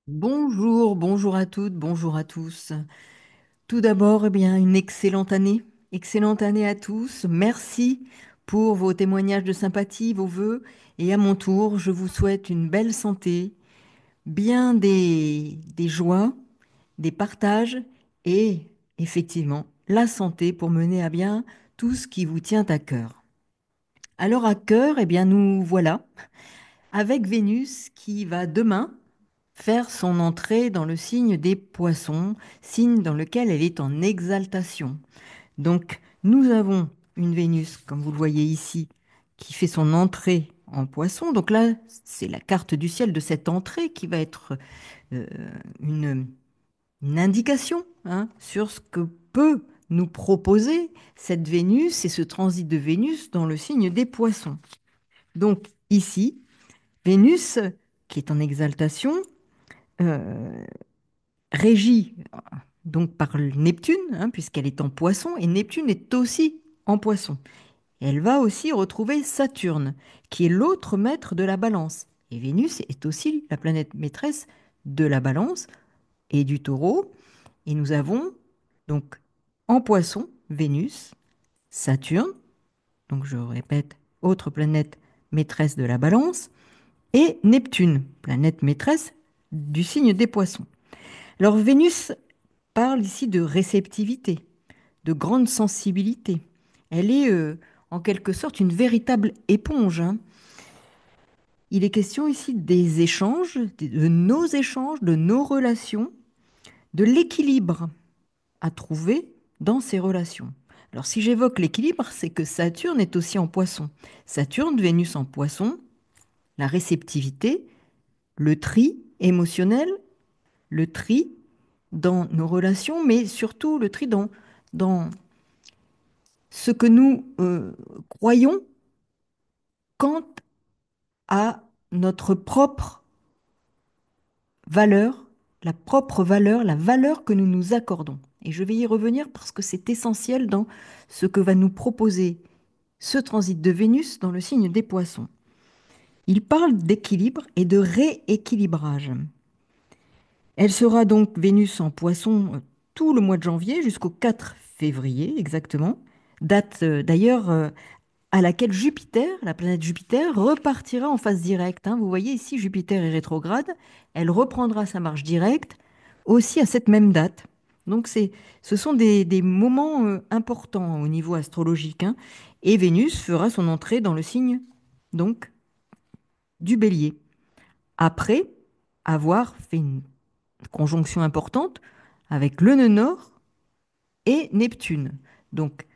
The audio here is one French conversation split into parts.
Bonjour, bonjour à toutes, bonjour à tous. Tout d'abord, une excellente année à tous. Merci pour vos témoignages de sympathie, vos vœux. Et à mon tour, je vous souhaite une belle santé, bien des joies, des partages et effectivement la santé pour mener à bien tout ce qui vous tient à cœur. Alors à cœur, nous voilà avec Vénus qui va demain faire son entrée dans le signe des poissons, signe dans lequel elle est en exaltation. Donc, nous avons une Vénus, comme vous le voyez ici, qui fait son entrée en poisson. Donc là, c'est la carte du ciel de cette entrée qui va être euh, une, une indication sur ce que peut nous proposer cette Vénus et ce transit de Vénus dans le signe des poissons. Donc ici, Vénus, qui est en exaltation, euh, régie donc par Neptune, puisqu'elle est en poisson, et Neptune est aussi en poisson. Et elle va aussi retrouver Saturne, qui est l'autre maître de la balance. Et Vénus est aussi la planète maîtresse de la balance et du taureau. Et nous avons donc en poisson Vénus, Saturne, donc je répète, autre planète maîtresse de la balance, et Neptune, planète maîtresse du signe des poissons. Alors Vénus parle ici de réceptivité, de grande sensibilité. Elle est en quelque sorte une véritable éponge. Il est question ici des échanges, de nos relations, de l'équilibre à trouver dans ces relations. Alors si j'évoque l'équilibre, c'est que Saturne est aussi en poisson. Saturne, Vénus en poisson, la réceptivité, le tri émotionnel, le tri dans nos relations, mais surtout le tri dans ce que nous croyons quant à notre propre valeur, la propre valeur, la valeur que nous nous accordons. Et je vais y revenir parce que c'est essentiel dans ce que va nous proposer ce transit de Vénus dans le signe des poissons. Il parle d'équilibre et de rééquilibrage. Elle sera donc Vénus en poisson tout le mois de janvier jusqu'au 4 février exactement, date d'ailleurs à laquelle Jupiter, la planète Jupiter, repartira en phase directe. Vous voyez ici, Jupiter est rétrograde, elle reprendra sa marche directe aussi à cette même date. Donc ce sont des moments importants au niveau astrologique. Et Vénus fera son entrée dans le signe donc du Bélier. Après avoir fait une conjonction importante avec le nœud nord et Neptune. Donc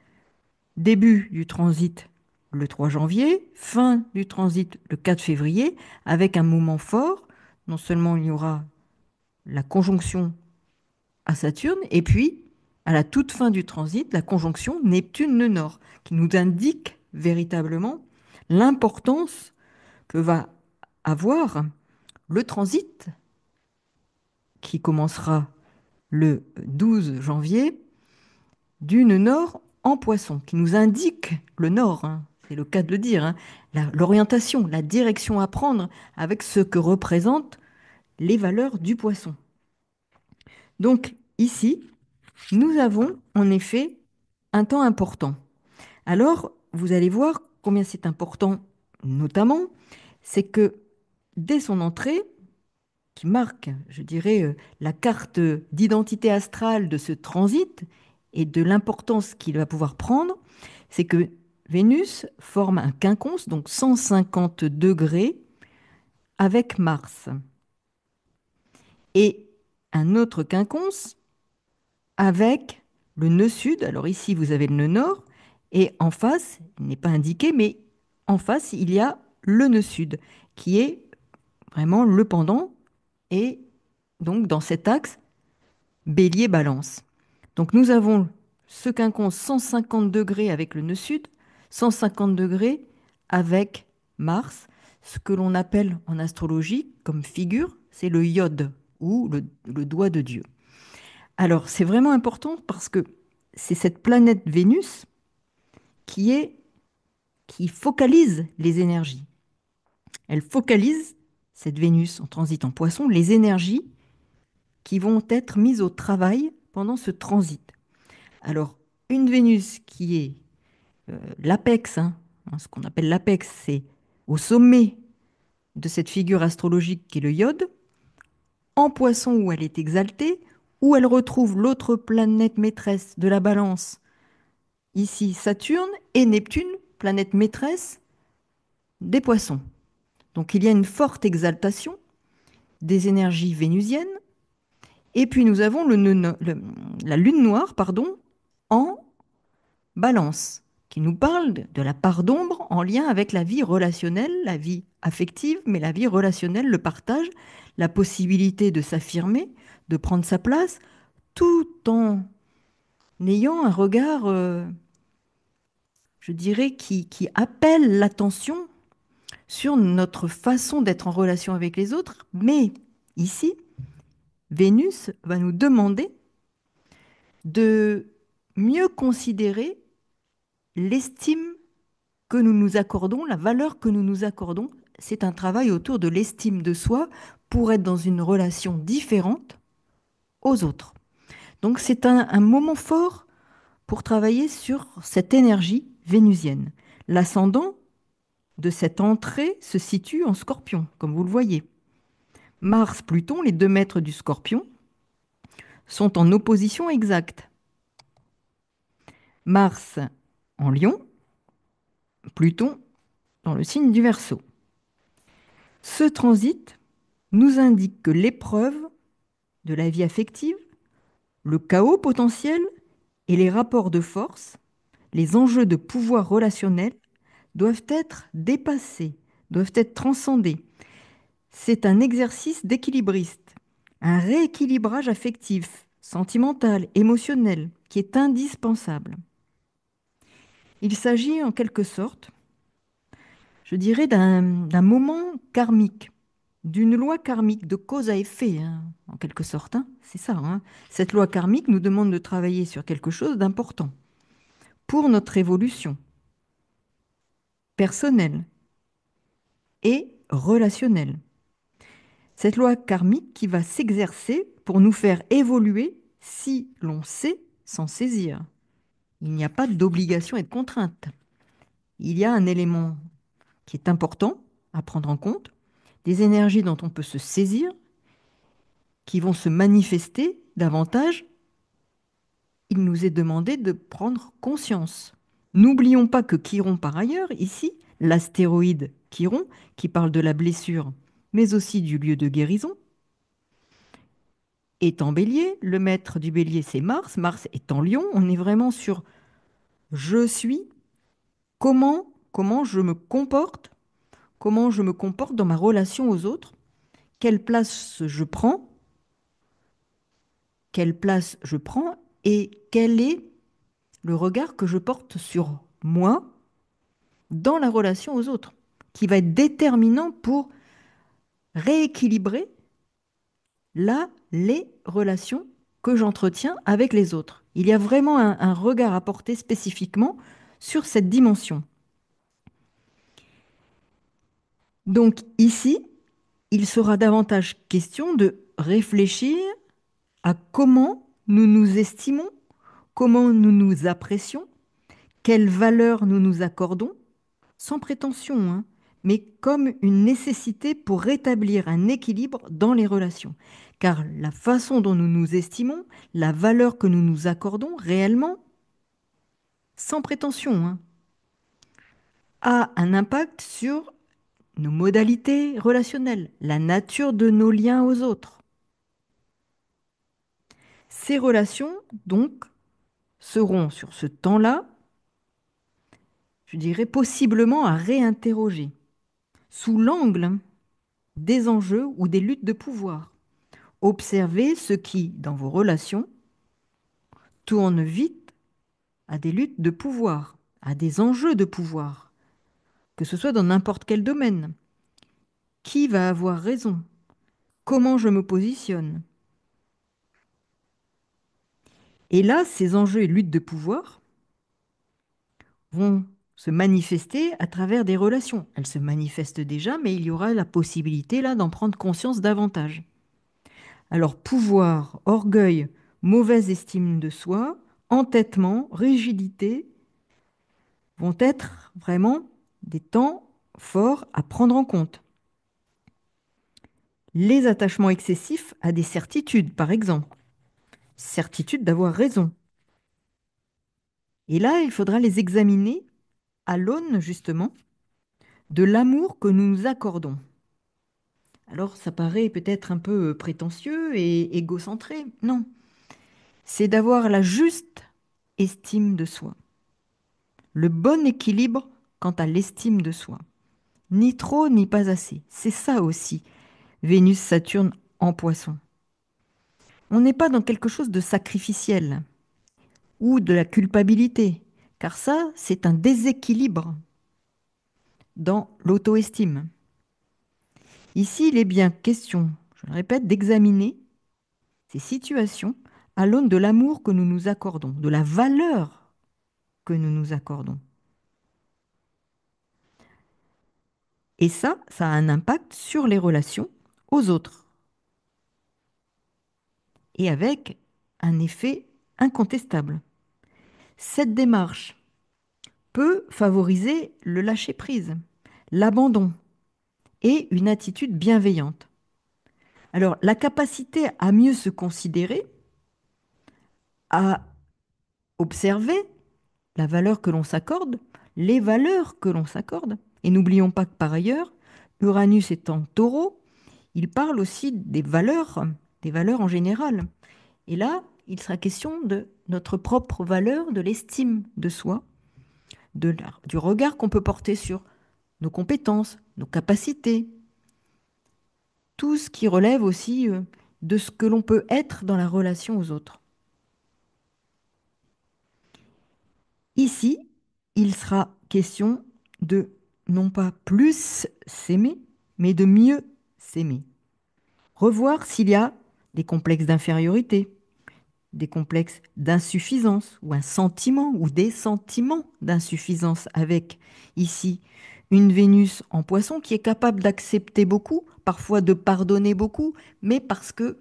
début du transit le 3 janvier, fin du transit le 4 février, avec un moment fort. Non seulement il y aura la conjonction à Saturne, et puis à la toute fin du transit, la conjonction Neptune-nœud nord, qui nous indique véritablement l'importance que va avoir le transit qui commencera le 12 janvier du nœud nord en poisson, qui nous indique le nord, c'est le cas de le dire, l'orientation, la direction à prendre avec ce que représentent les valeurs du poisson. Donc ici, nous avons en effet un temps important. Alors, vous allez voir combien c'est important, notamment, c'est que dès son entrée, qui marque, je dirais, la carte d'identité astrale de ce transit et de l'importance qu'il va pouvoir prendre, c'est que Vénus forme un quinconce, donc 150 degrés, avec Mars. Et un autre quinconce avec le nœud sud. Alors ici, vous avez le nœud nord. Et en face, il n'est pas indiqué, mais en face, il y a le nœud sud, qui est vraiment le pendant. Et donc, dans cet axe, Bélier-Balance. Donc nous avons ce quinconce 150 degrés avec le nœud sud, 150 degrés avec Mars, ce que l'on appelle en astrologie comme figure, c'est le iode ou le doigt de Dieu. Alors c'est vraiment important parce que c'est cette planète Vénus qui est qui focalise les énergies. Elle focalise cette Vénus en transit en Poisson, les énergies qui vont être mises au travail pendant ce transit. Alors, une Vénus qui est l'apex, hein, ce qu'on appelle l'apex, c'est au sommet de cette figure astrologique qui est le iode, en poisson où elle est exaltée, où elle retrouve l'autre planète maîtresse de la balance, ici Saturne, et Neptune, planète maîtresse des poissons. Donc il y a une forte exaltation des énergies vénusiennes, et puis nous avons la lune noire, pardon, en balance, qui nous parle de la part d'ombre en lien avec la vie relationnelle, la vie affective, mais la vie relationnelle, le partage, la possibilité de s'affirmer, de prendre sa place, tout en ayant un regard, je dirais, qui appelle l'attention sur notre façon d'être en relation avec les autres. Mais ici, Vénus va nous demander de mieux considérer l'estime que nous nous accordons, la valeur que nous nous accordons. C'est un travail autour de l'estime de soi pour être dans une relation différente aux autres. Donc c'est un moment fort pour travailler sur cette énergie vénusienne. L'ascendant de cette entrée se situe en Scorpion, comme vous le voyez. Mars, Pluton, les deux maîtres du Scorpion, sont en opposition exacte. Mars en Lion, Pluton dans le signe du Verseau. Ce transit nous indique que l'épreuve de la vie affective, le chaos potentiel et les rapports de force, les enjeux de pouvoir relationnel doivent être dépassés, doivent être transcendés. C'est un exercice d'équilibriste, un rééquilibrage affectif, sentimental, émotionnel, qui est indispensable. Il s'agit en quelque sorte, je dirais, d'un moment karmique, d'une loi karmique de cause à effet, hein, en quelque sorte. Hein, c'est ça. Hein. Cette loi karmique nous demande de travailler sur quelque chose d'important pour notre évolution personnelle et relationnelle. Cette loi karmique qui va s'exercer pour nous faire évoluer si l'on sait s'en saisir. Il n'y a pas d'obligation et de contrainte. Il y a un élément qui est important à prendre en compte, des énergies dont on peut se saisir, qui vont se manifester davantage. Il nous est demandé de prendre conscience. N'oublions pas que Chiron, par ailleurs, ici, l'astéroïde Chiron, qui parle de la blessure, mais aussi du lieu de guérison, est en bélier. Le maître du bélier, c'est Mars. Mars est en lion. On est vraiment sur je suis, comment comment je me comporte dans ma relation aux autres, quelle place je prends, et quel est le regard que je porte sur moi dans la relation aux autres, qui va être déterminant pour rééquilibrer là les relations que j'entretiens avec les autres. Il y a vraiment un regard à porter spécifiquement sur cette dimension. Donc ici, il sera davantage question de réfléchir à comment nous nous estimons, comment nous nous apprécions, quelle valeur nous nous accordons, sans prétention, hein, mais comme une nécessité pour rétablir un équilibre dans les relations. Car la façon dont nous nous estimons, la valeur que nous nous accordons réellement, sans prétention, hein, a un impact sur nos modalités relationnelles, la nature de nos liens aux autres. Ces relations, donc, seront sur ce temps-là, je dirais, possiblement à réinterroger sous l'angle des enjeux ou des luttes de pouvoir. Observez ce qui, dans vos relations, tourne vite à des luttes de pouvoir, à des enjeux de pouvoir, que ce soit dans n'importe quel domaine. Qui va avoir raison? Comment je me positionne? Et là, ces enjeux et luttes de pouvoir vont se manifester à travers des relations. Elles se manifestent déjà, mais il y aura la possibilité là d'en prendre conscience davantage. Alors, pouvoir, orgueil, mauvaise estime de soi, entêtement, rigidité vont être vraiment des temps forts à prendre en compte. Les attachements excessifs à des certitudes, par exemple, certitude d'avoir raison. Et là, il faudra les examiner à l'aune, justement, de l'amour que nous nous accordons. Alors, ça paraît peut-être un peu prétentieux et égocentré. Non, c'est d'avoir la juste estime de soi, le bon équilibre quant à l'estime de soi. Ni trop, ni pas assez. C'est ça aussi, Vénus-Saturne en poisson. On n'est pas dans quelque chose de sacrificiel ou de la culpabilité, car ça, c'est un déséquilibre dans l'auto-estime. Ici, il est bien question, je le répète, d'examiner ces situations à l'aune de l'amour que nous nous accordons, de la valeur que nous nous accordons. Et ça a un impact sur les relations aux autres et avec un effet incontestable. Cette démarche peut favoriser le lâcher-prise, l'abandon et une attitude bienveillante. Alors, la capacité à mieux se considérer, à observer la valeur que l'on s'accorde, les valeurs que l'on s'accorde. Et n'oublions pas que par ailleurs, Uranus étant taureau, il parle aussi des valeurs en général. Et là, il sera question de notre propre valeur, de l'estime de soi, du regard qu'on peut porter sur nos compétences, nos capacités, tout ce qui relève aussi de ce que l'on peut être dans la relation aux autres. Ici, il sera question de non pas plus s'aimer, mais de mieux s'aimer. Revoir s'il y a des complexes d'infériorité, des complexes d'insuffisance ou un sentiment ou des sentiments d'insuffisance avec ici une Vénus en poisson qui est capable d'accepter beaucoup, parfois de pardonner beaucoup, mais parce que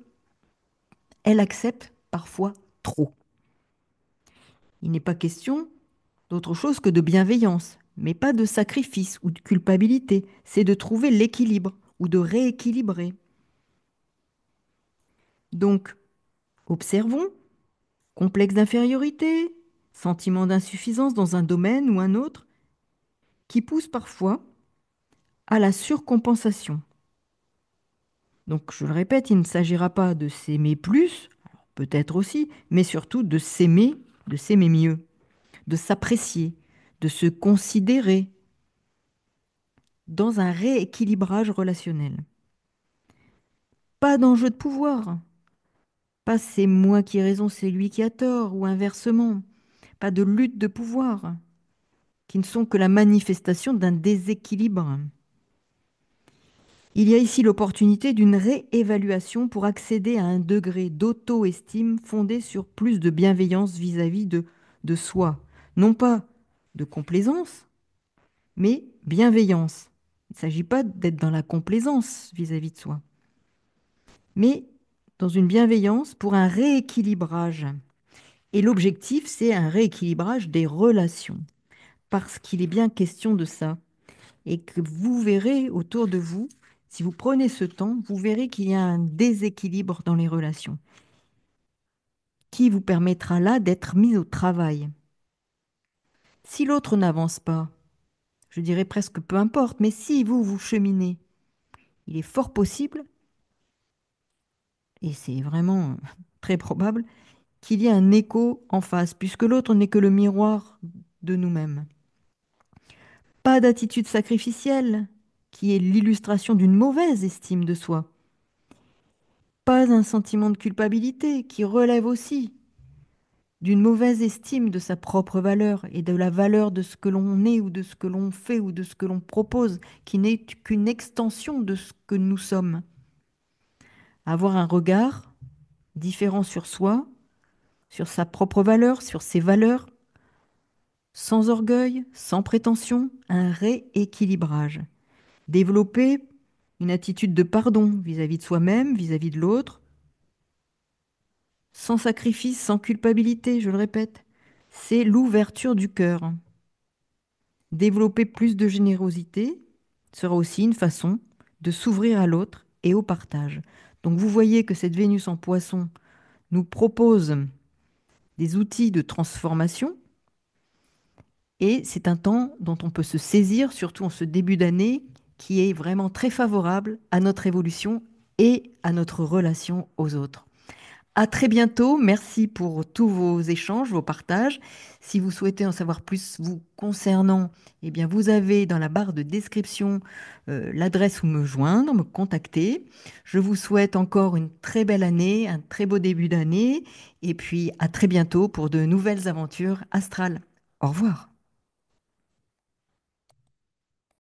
elle accepte parfois trop. Il n'est pas question d'autre chose que de bienveillance, mais pas de sacrifice ou de culpabilité. C'est de trouver l'équilibre ou de rééquilibrer. Donc, observons complexe d'infériorité, sentiment d'insuffisance dans un domaine ou un autre, qui pousse parfois à la surcompensation. Donc, je le répète, il ne s'agira pas de s'aimer plus, peut-être aussi, mais surtout de s'aimer mieux, de s'apprécier, de se considérer dans un rééquilibrage relationnel. Pas d'enjeu de pouvoir, pas c'est moi qui ai raison, c'est lui qui a tort, ou inversement, pas de lutte de pouvoir, qui ne sont que la manifestation d'un déséquilibre. Il y a ici l'opportunité d'une réévaluation pour accéder à un degré d'auto-estime fondé sur plus de bienveillance vis-à-vis de soi. Non pas de complaisance, mais bienveillance. Il ne s'agit pas d'être dans la complaisance vis-à-vis de soi, mais dans une bienveillance pour un rééquilibrage. Et l'objectif, c'est un rééquilibrage des relations, parce qu'il est bien question de ça. Et que vous verrez autour de vous, si vous prenez ce temps, vous verrez qu'il y a un déséquilibre dans les relations qui vous permettra là d'être mis au travail. Si l'autre n'avance pas, je dirais presque peu importe, mais si vous, vous cheminez, il est fort possible, et c'est vraiment très probable, qu'il y ait un écho en face, puisque l'autre n'est que le miroir de nous-mêmes. Pas d'attitude sacrificielle, qui est l'illustration d'une mauvaise estime de soi. Pas un sentiment de culpabilité, qui relève aussi d'une mauvaise estime de sa propre valeur et de la valeur de ce que l'on est ou de ce que l'on fait ou de ce que l'on propose, qui n'est qu'une extension de ce que nous sommes. Avoir un regard différent sur soi, sur sa propre valeur, sur ses valeurs, sans orgueil, sans prétention, un rééquilibrage. Développer une attitude de pardon vis-à-vis de soi-même, vis-à-vis de l'autre, sans sacrifice, sans culpabilité, je le répète. C'est l'ouverture du cœur. Développer plus de générosité sera aussi une façon de s'ouvrir à l'autre et au partage. Donc vous voyez que cette Vénus en poisson nous propose des outils de transformation et c'est un temps dont on peut se saisir, surtout en ce début d'année, qui est vraiment très favorable à notre évolution et à notre relation aux autres. À très bientôt. Merci pour tous vos échanges, vos partages. Si vous souhaitez en savoir plus vous concernant, eh bien, vous avez dans la barre de description l'adresse où me joindre, me contacter. Je vous souhaite encore une très belle année, un très beau début d'année, et puis à très bientôt pour de nouvelles aventures astrales. Au revoir.